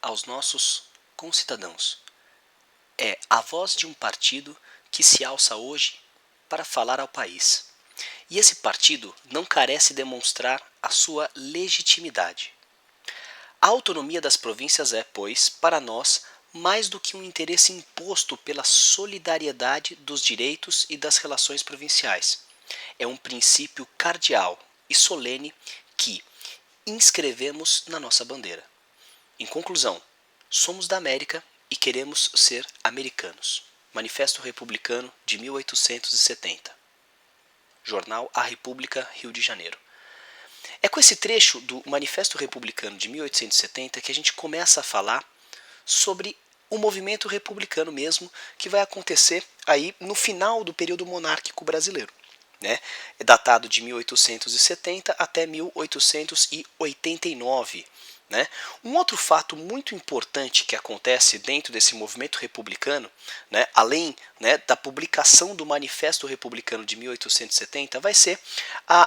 aos nossos concidadãos. É a voz de um partido que se alça hoje para falar ao país. E esse partido não carece demonstrar a sua legitimidade. A autonomia das províncias é, pois, para nós, mais do que um interesse imposto pela solidariedade dos direitos e das relações provinciais. É um princípio cardeal e solene que inscrevemos na nossa bandeira. Em conclusão, somos da América e queremos ser americanos. Manifesto Republicano de 1870. Jornal A República, Rio de Janeiro. É com esse trecho do Manifesto Republicano de 1870 que a gente começa a falar sobre o movimento republicano mesmo, que vai acontecer aí no final do período monárquico brasileiro. É datado de 1870 até 1889. Um outro fato muito importante que acontece dentro desse movimento republicano, além da publicação do Manifesto Republicano de 1870, vai ser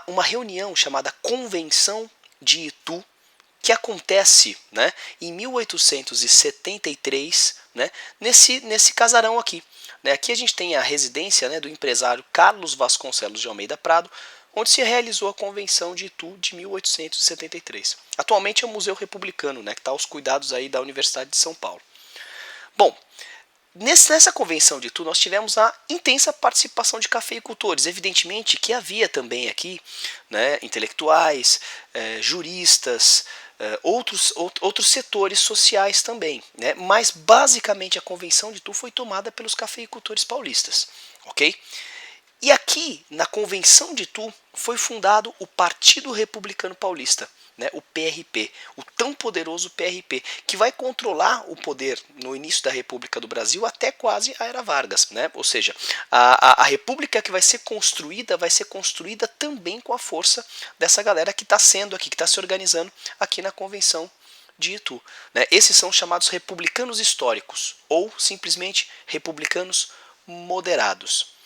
uma reunião chamada Convenção de Itu, que acontece em 1873, nesse casarão aqui. Aqui a gente tem a residência do empresário Carlos Vasconcelos de Almeida Prado, onde se realizou a Convenção de Itu de 1873. Atualmente é o Museu Republicano, que está aos cuidados aí da Universidade de São Paulo. Bom, nessa Convenção de Itu nós tivemos a intensa participação de cafeicultores. Evidentemente que havia também aqui intelectuais, juristas, outros setores sociais também, mas basicamente a Convenção de Itu foi tomada pelos cafeicultores paulistas, ok? E aqui, na Convenção de Itu, foi fundado o Partido Republicano Paulista, o PRP, o tão poderoso PRP, que vai controlar o poder no início da República do Brasil até quase a Era Vargas. Ou seja, a República que vai ser construída também com a força dessa galera que está sendo aqui, que está se organizando aqui na Convenção de Itu. Esses são chamados republicanos históricos, ou simplesmente republicanos moderados.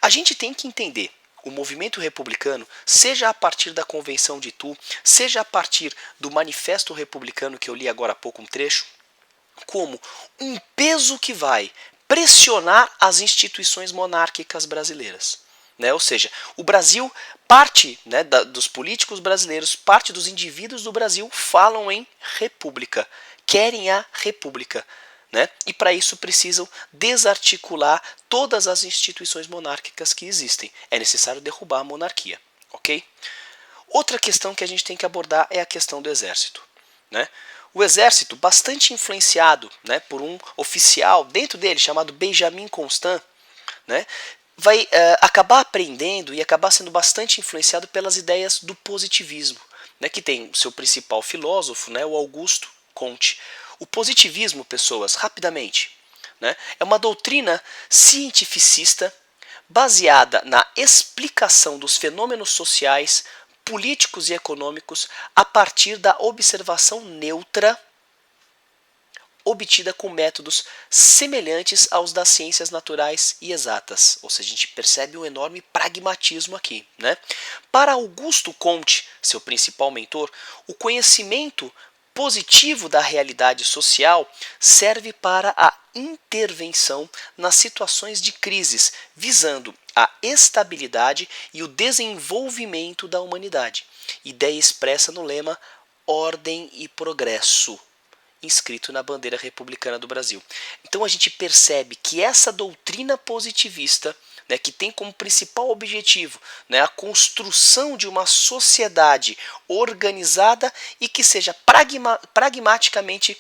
A gente tem que entender o movimento republicano, seja a partir da Convenção de Itu, seja a partir do Manifesto Republicano que eu li agora há pouco um trecho, como um peso que vai pressionar as instituições monárquicas brasileiras. Ou seja, o Brasil, parte dos políticos brasileiros, parte dos indivíduos do Brasil falam em república, querem a república. E para isso precisam desarticular todas as instituições monárquicas que existem. É necessário derrubar a monarquia, ok? Outra questão que a gente tem que abordar é a questão do exército. O exército, bastante influenciado por um oficial dentro dele chamado Benjamin Constant, vai acabar aprendendo e acabar sendo bastante influenciado pelas ideias do positivismo, que tem o seu principal filósofo, o Augusto Comte. O positivismo, pessoas, rapidamente, é uma doutrina cientificista baseada na explicação dos fenômenos sociais, políticos e econômicos a partir da observação neutra obtida com métodos semelhantes aos das ciências naturais e exatas. Ou seja, a gente percebe um enorme pragmatismo aqui. Para Augusto Comte, seu principal mentor, o conhecimento positivo da realidade social serve para a intervenção nas situações de crises, visando a estabilidade e o desenvolvimento da humanidade. Ideia expressa no lema Ordem e Progresso, inscrito na bandeira republicana do Brasil. Então a gente percebe que essa doutrina positivista, que tem como principal objetivo a construção de uma sociedade organizada e que seja pragmaticamente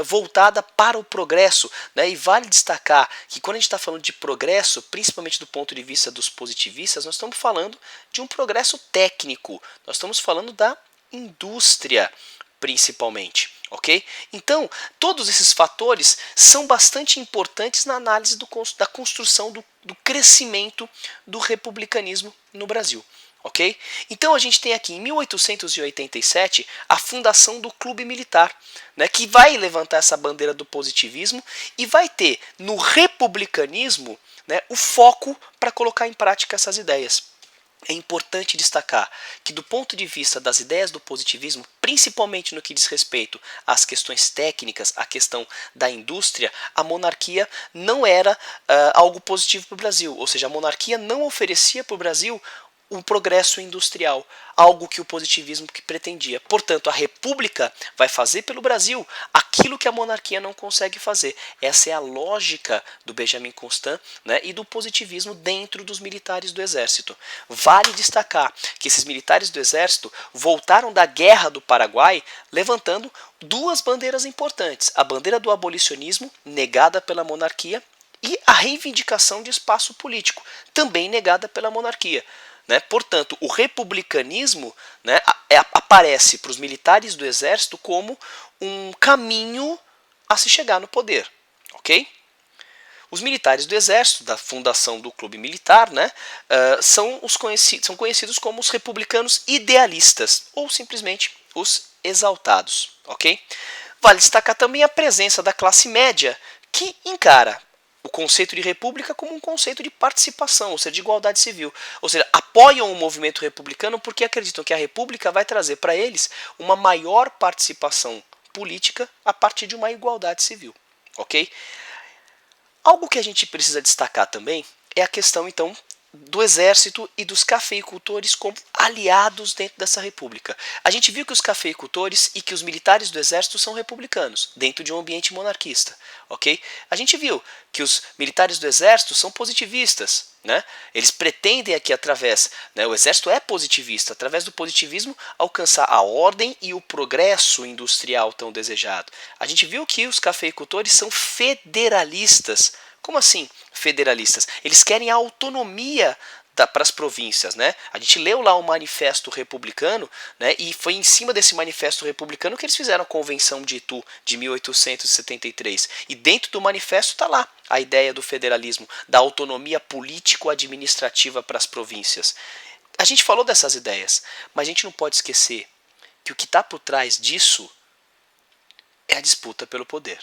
voltada para o progresso. E vale destacar que quando a gente está falando de progresso, principalmente do ponto de vista dos positivistas, nós estamos falando de um progresso técnico, nós estamos falando da indústria principalmente. Ok? Então, todos esses fatores são bastante importantes na análise da construção do crescimento do republicanismo no Brasil. Ok? Então a gente tem aqui em 1887 a fundação do Clube Militar, que vai levantar essa bandeira do positivismo e vai ter no republicanismo o foco para colocar em prática essas ideias. é importante destacar que, do ponto de vista das ideias do positivismo, principalmente no que diz respeito às questões técnicas, à questão da indústria, a monarquia não era algo positivo para o Brasil, ou seja, a monarquia não oferecia para o Brasil um progresso industrial, algo que o positivismo que pretendia. Portanto, a república vai fazer pelo Brasil aquilo que a monarquia não consegue fazer. Essa é a lógica do Benjamin Constant, né, e do positivismo dentro dos militares do exército. Vale destacar que esses militares do exército voltaram da Guerra do Paraguai levantando duas bandeiras importantes: a bandeira do abolicionismo, negada pela monarquia, e a reivindicação de espaço político, também negada pela monarquia. Né? Portanto, o republicanismo, né, aparece para os militares do exército como um caminho a se chegar no poder. Ok? Os militares do exército, da fundação do clube militar, né, são conhecidos como os republicanos idealistas, ou simplesmente os exaltados. Ok? Vale destacar também a presença da classe média, que encara o conceito de república como um conceito de participação, ou seja, de igualdade civil. Ou seja, apoiam o movimento republicano porque acreditam que a república vai trazer para eles uma maior participação política a partir de uma igualdade civil. Ok? Algo que a gente precisa destacar também é a questão, então, do exército e dos cafeicultores como aliados dentro dessa república. A gente viu que os cafeicultores e que os militares do exército são republicanos, dentro de um ambiente monarquista. Ok? A gente viu que os militares do exército são positivistas. Né? Eles pretendem aqui através, né, o exército é positivista, através do positivismo alcançar a ordem e o progresso industrial tão desejado. A gente viu que os cafeicultores são federalistas. Como assim federalistas? Eles querem a autonomia para as províncias, né? A gente leu lá o Manifesto Republicano, né? E foi em cima desse Manifesto Republicano que eles fizeram a Convenção de Itu de 1873. E dentro do manifesto está lá a ideia do federalismo, da autonomia político-administrativa para as províncias. A gente falou dessas ideias, mas a gente não pode esquecer que o que está por trás disso é a disputa pelo poder.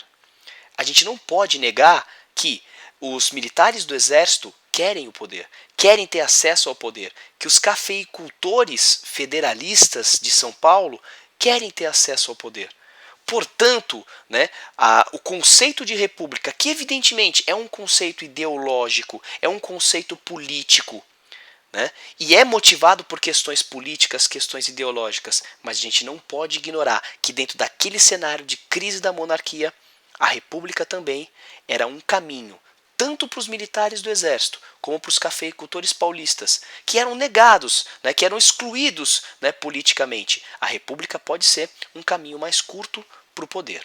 A gente não pode negar que os militares do exército querem o poder, querem ter acesso ao poder, que os cafeicultores federalistas de São Paulo querem ter acesso ao poder. Portanto, né, o conceito de república, que evidentemente é um conceito ideológico, é um conceito político, né, e é motivado por questões políticas, questões ideológicas, mas a gente não pode ignorar que dentro daquele cenário de crise da monarquia, a república também era um caminho, tanto para os militares do exército, como para os cafeicultores paulistas, que eram negados, né, que eram excluídos, né, politicamente. A república pode ser um caminho mais curto para o poder.